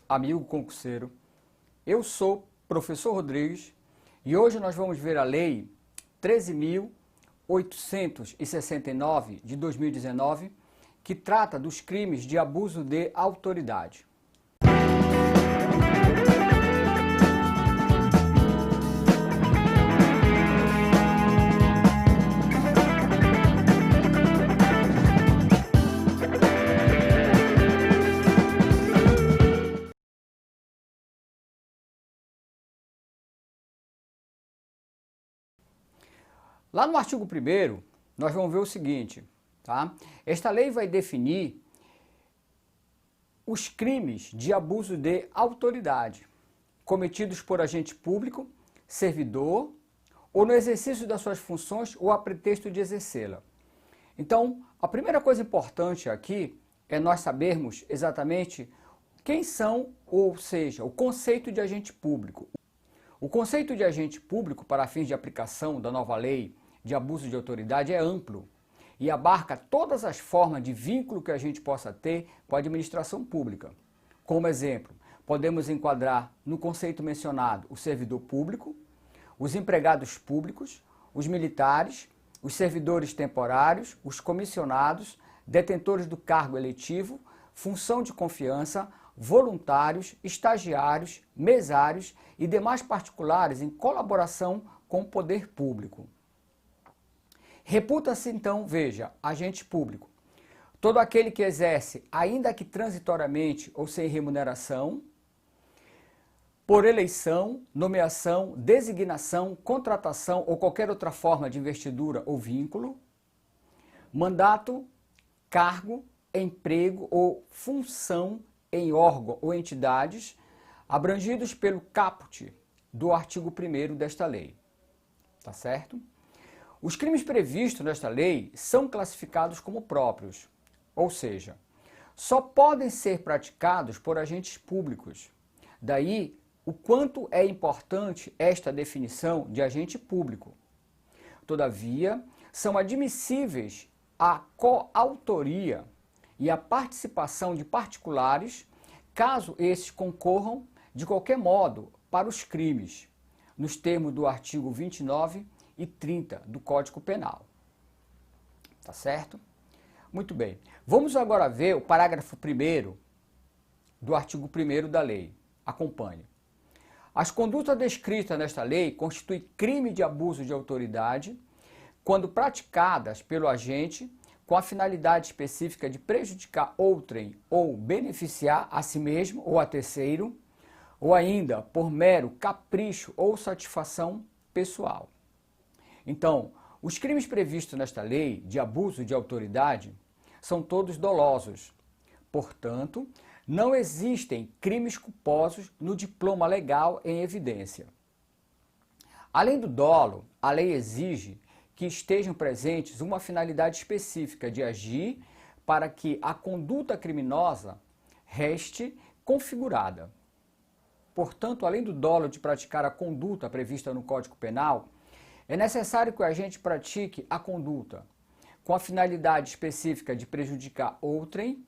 amigo concurseiro. Eu sou professor Rodrigues e hoje nós vamos ver a Lei 13.869 de 2019, que trata dos crimes de abuso de autoridade. Lá no artigo 1º, nós vamos ver o seguinte, tá? Esta lei vai definir os crimes de abuso de autoridade cometidos por agente público, servidor ou no exercício das suas funções ou a pretexto de exercê-la. Então, a primeira coisa importante aqui é nós sabermos exatamente quem são, ou seja, o conceito de agente público. O conceito de agente público para fins de aplicação da nova lei de abuso de autoridade é amplo e abarca todas as formas de vínculo que a gente possa ter com a administração pública. Como exemplo, podemos enquadrar no conceito mencionado o servidor público, os empregados públicos, os militares, os servidores temporários, os comissionados, detentores do cargo eletivo, função de confiança, voluntários, estagiários, mesários e demais particulares em colaboração com o poder público. Reputa-se então, veja, agente público, todo aquele que exerce, ainda que transitoriamente ou sem remuneração, por eleição, nomeação, designação, contratação ou qualquer outra forma de investidura ou vínculo, mandato, cargo, emprego ou função em órgão ou entidades abrangidos pelo caput do artigo 1º desta lei. Tá certo? Os crimes previstos nesta lei são classificados como próprios, ou seja, só podem ser praticados por agentes públicos. Daí, o quanto é importante esta definição de agente público. Todavia, são admissíveis a coautoria e a participação de particulares, caso esses concorram de qualquer modo para os crimes, nos termos do artigo 29 e 30 do Código Penal. Tá certo? Muito bem. Vamos agora ver o parágrafo 1º do artigo 1º da lei. Acompanhe. As condutas descritas nesta lei constituem crime de abuso de autoridade quando praticadas pelo agente com a finalidade específica de prejudicar outrem ou beneficiar a si mesmo ou a terceiro, ou ainda por mero capricho ou satisfação pessoal. Então, os crimes previstos nesta lei de abuso de autoridade são todos dolosos. Portanto, não existem crimes culposos no diploma legal em evidência. Além do dolo, a lei exige que estejam presentes uma finalidade específica de agir para que a conduta criminosa reste configurada. Portanto, além do dolo de praticar a conduta prevista no Código Penal, é necessário que o agente pratique a conduta com a finalidade específica de prejudicar outrem,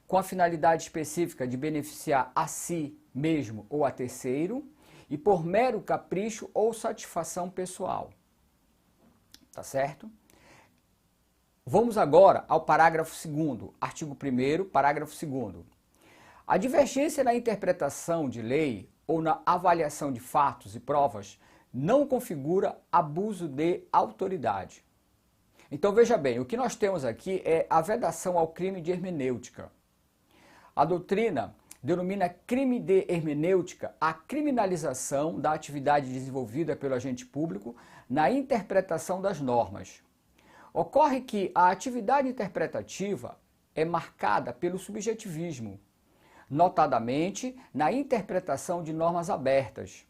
com a finalidade específica de beneficiar a si mesmo ou a terceiro e por mero capricho ou satisfação pessoal. Tá certo? Vamos agora ao parágrafo 2º, artigo 1º, parágrafo 2º. A divergência na interpretação de lei ou na avaliação de fatos e provas não configura abuso de autoridade. Então veja bem, o que nós temos aqui é a vedação ao crime de hermenêutica. A doutrina denomina crime de hermenêutica a criminalização da atividade desenvolvida pelo agente público na interpretação das normas. Ocorre que a atividade interpretativa é marcada pelo subjetivismo, notadamente na interpretação de normas abertas,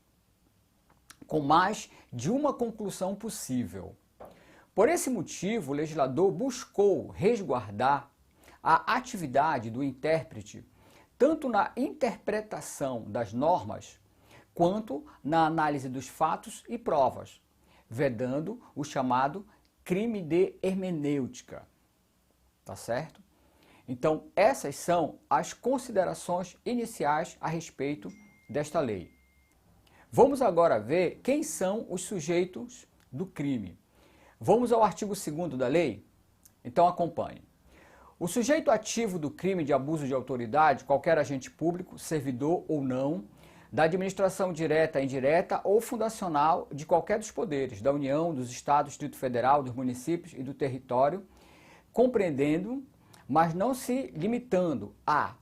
com mais de uma conclusão possível. Por esse motivo, o legislador buscou resguardar a atividade do intérprete tanto na interpretação das normas quanto na análise dos fatos e provas, vedando o chamado crime de hermenêutica. Tá certo? Então, essas são as considerações iniciais a respeito desta lei. Vamos agora ver quem são os sujeitos do crime. Vamos ao artigo 2º da lei? Então acompanhe. O sujeito ativo do crime de abuso de autoridade, qualquer agente público, servidor ou não, da administração direta, indireta ou fundacional de qualquer dos poderes, da União, dos Estados, do Distrito Federal, dos municípios e do território, compreendendo, mas não se limitando a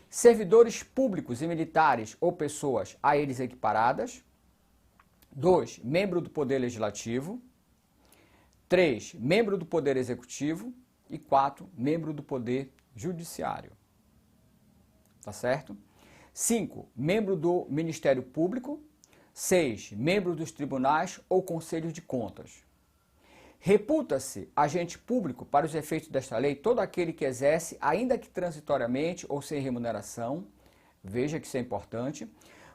servidores públicos e militares ou pessoas a eles equiparadas. 2. Membro do Poder Legislativo. 3. Membro do Poder Executivo. E 4. Membro do Poder Judiciário. Tá certo? 5. Membro do Ministério Público. 6. Membro dos tribunais ou conselhos de contas. Reputa-se agente público, para os efeitos desta lei, todo aquele que exerce, ainda que transitoriamente ou sem remuneração, veja que isso é importante,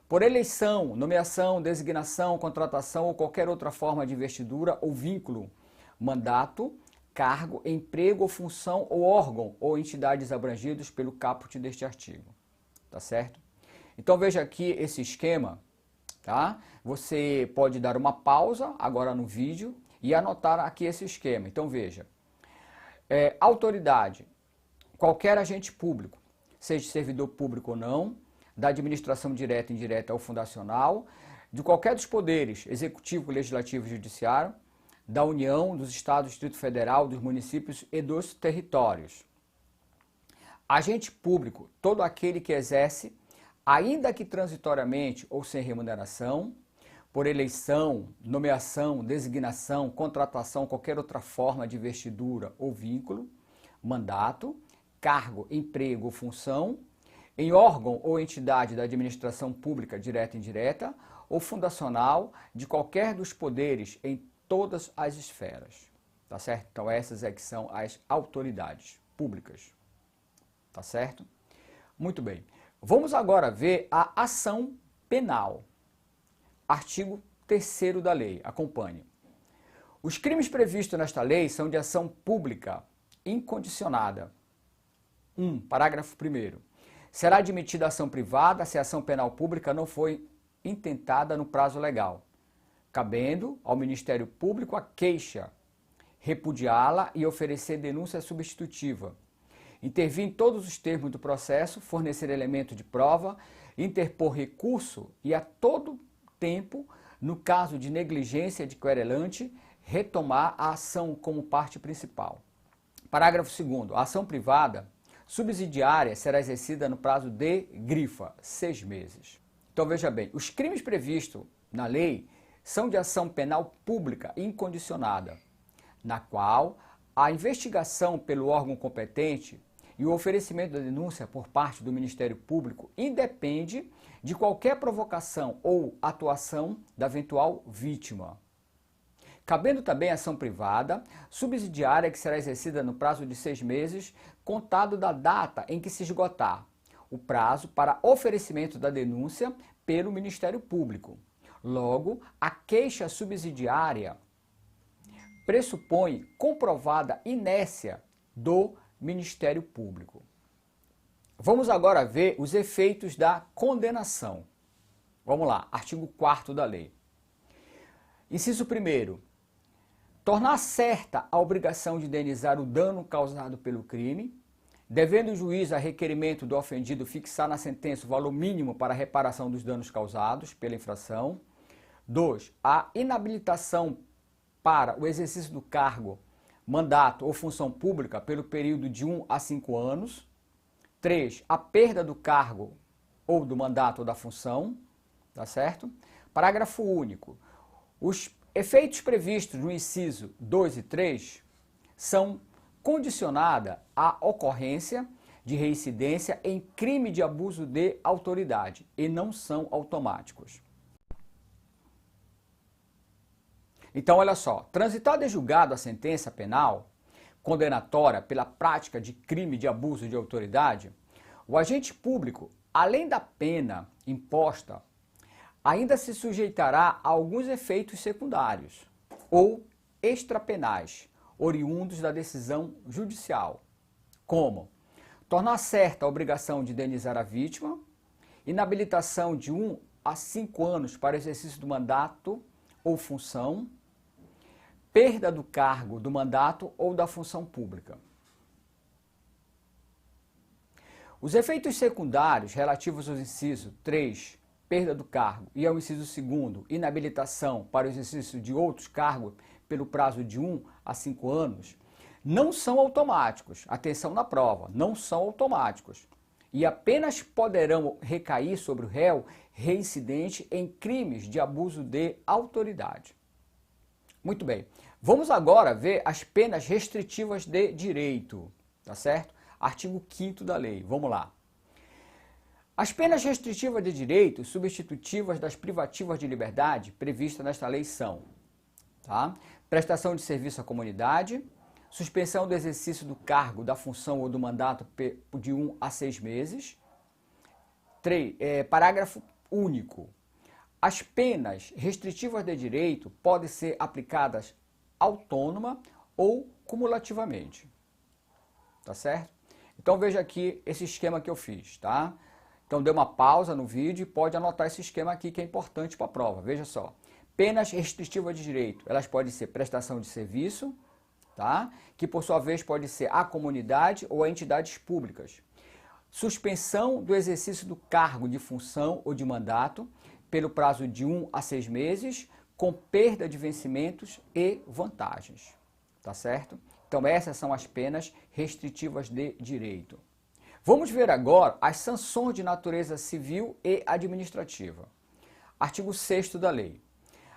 por eleição, nomeação, designação, contratação ou qualquer outra forma de investidura ou vínculo, mandato, cargo, emprego ou função ou órgão ou entidades abrangidos pelo caput deste artigo. Tá certo? Então veja aqui esse esquema, tá? Você pode dar uma pausa agora no vídeo e anotar aqui esse esquema. Então veja, autoridade, qualquer agente público, seja servidor público ou não, da administração direta, indireta ou fundacional, de qualquer dos poderes, executivo, legislativo e judiciário, da União, dos Estados, do Distrito Federal, dos municípios e dos territórios. Agente público, todo aquele que exerce, ainda que transitoriamente ou sem remuneração, por eleição, nomeação, designação, contratação, qualquer outra forma de investidura ou vínculo, mandato, cargo, emprego ou função, em órgão ou entidade da administração pública direta e indireta, ou fundacional de qualquer dos poderes em todas as esferas. Tá certo? Então essas é que são as autoridades públicas. Tá certo? Muito bem. Vamos agora ver a ação penal. Artigo 3º da lei. Acompanhe. Os crimes previstos nesta lei são de ação pública incondicionada. 1. Parágrafo 1º. Será admitida ação privada se a ação penal pública não foi intentada no prazo legal, cabendo ao Ministério Público a queixa, repudiá-la e oferecer denúncia substitutiva, intervir em todos os termos do processo, fornecer elemento de prova, interpor recurso e a todo tempo, no caso de negligência de querelante, retomar a ação como parte principal. Parágrafo 2º. A ação privada subsidiária será exercida no prazo de, grifa, 6 meses. Então veja bem, os crimes previstos na lei são de ação penal pública incondicionada, na qual a investigação pelo órgão competente e o oferecimento da denúncia por parte do Ministério Público independe de qualquer provocação ou atuação da eventual vítima. Cabendo também a ação privada, subsidiária, que será exercida no prazo de 6 meses, contado da data em que se esgotar o prazo para oferecimento da denúncia pelo Ministério Público. Logo, a queixa subsidiária pressupõe comprovada inércia do Ministério Público. Vamos agora ver os efeitos da condenação. Vamos lá, artigo 4º da lei. Inciso 1º. Tornar certa a obrigação de indenizar o dano causado pelo crime, devendo o juiz, a requerimento do ofendido, fixar na sentença o valor mínimo para a reparação dos danos causados pela infração. 2. A inabilitação para o exercício do cargo, mandato ou função pública pelo período de 1 a 5 anos. 3. A perda do cargo ou do mandato ou da função. Tá certo? Parágrafo único. Os efeitos previstos no inciso 2 e 3 são condicionados à ocorrência de reincidência em crime de abuso de autoridade e não são automáticos. Então, olha só, transitada e julgada a sentença penal condenatória pela prática de crime de abuso de autoridade, o agente público, além da pena imposta, ainda se sujeitará a alguns efeitos secundários ou extrapenais, oriundos da decisão judicial. como tornar certa a obrigação de indenizar a vítima, inabilitação de 1 a 5 anos para exercício do mandato ou função, perda do cargo, do mandato ou da função pública. Os efeitos secundários relativos aos incisos 3, perda do cargo, e ao inciso 2, inabilitação para o exercício de outros cargos pelo prazo de 1 a 5 anos, não são automáticos. Atenção na prova, não são automáticos. E apenas poderão recair sobre o réu reincidente em crimes de abuso de autoridade. Muito bem, vamos agora ver as penas restritivas de direito, tá certo? Artigo 5º da lei, vamos lá. As penas restritivas de direito substitutivas das privativas de liberdade previstas nesta lei são, tá? Prestação de serviço à comunidade, suspensão do exercício do cargo, da função ou do mandato de 1 a 6 meses. Parágrafo único. As penas restritivas de direito podem ser aplicadas autônoma ou cumulativamente. Tá certo? Então veja aqui esse esquema que eu fiz, tá? Então dê uma pausa no vídeo e pode anotar esse esquema aqui que é importante para a prova. Veja só. Penas restritivas de direito, elas podem ser prestação de serviço, tá? Que por sua vez pode ser à comunidade ou a entidades públicas. Suspensão do exercício do cargo de função ou de mandato pelo prazo de 1 a 6 meses, com perda de vencimentos e vantagens. Tá certo? Então essas são as penas restritivas de direito. Vamos ver agora as sanções de natureza civil e administrativa. Artigo 6º da lei.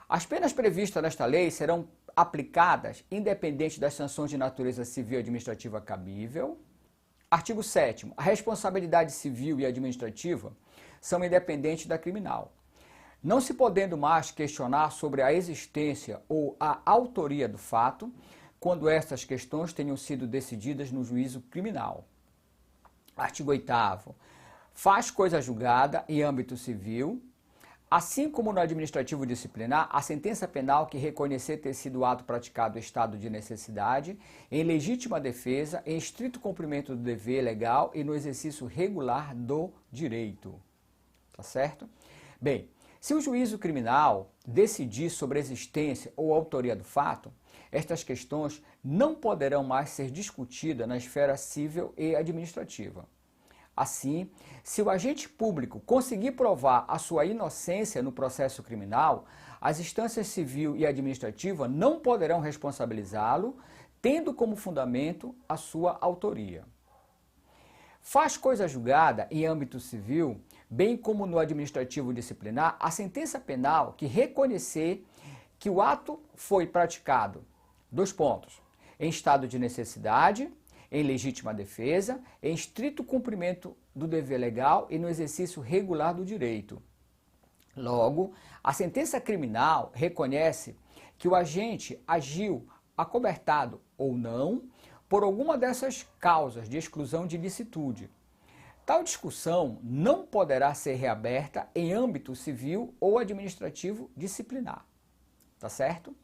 As penas previstas nesta lei serão aplicadas independente das sanções de natureza civil e administrativa cabível. Artigo 7º. A responsabilidade civil e administrativa são independentes da criminal, não se podendo mais questionar sobre a existência ou a autoria do fato, quando estas questões tenham sido decididas no juízo criminal. Artigo 8º. Faz coisa julgada em âmbito civil, assim como no administrativo disciplinar, a sentença penal que reconhecer ter sido o ato praticado em estado de necessidade, em legítima defesa, em estrito cumprimento do dever legal e no exercício regular do direito. Tá certo? Bem, se o juízo criminal decidir sobre a existência ou autoria do fato, estas questões não poderão mais ser discutidas na esfera civil e administrativa. Assim, se o agente público conseguir provar a sua inocência no processo criminal, as instâncias civil e administrativa não poderão responsabilizá-lo, tendo como fundamento a sua autoria. Faz coisa julgada em âmbito civil, bem como no administrativo disciplinar, a sentença penal que reconhecer que o ato foi praticado, em estado de necessidade, em legítima defesa, em estrito cumprimento do dever legal e no exercício regular do direito. Logo, a sentença criminal reconhece que o agente agiu acobertado ou não por alguma dessas causas de exclusão de ilicitude. Tal discussão não poderá ser reaberta em âmbito civil ou administrativo disciplinar. Tá certo?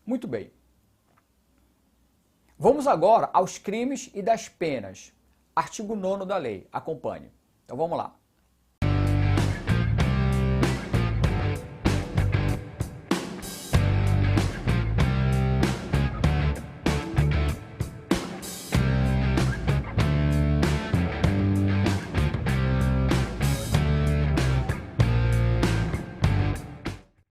Muito bem. Vamos agora aos crimes e das penas. Artigo 9º da lei. Acompanhe. Então vamos lá.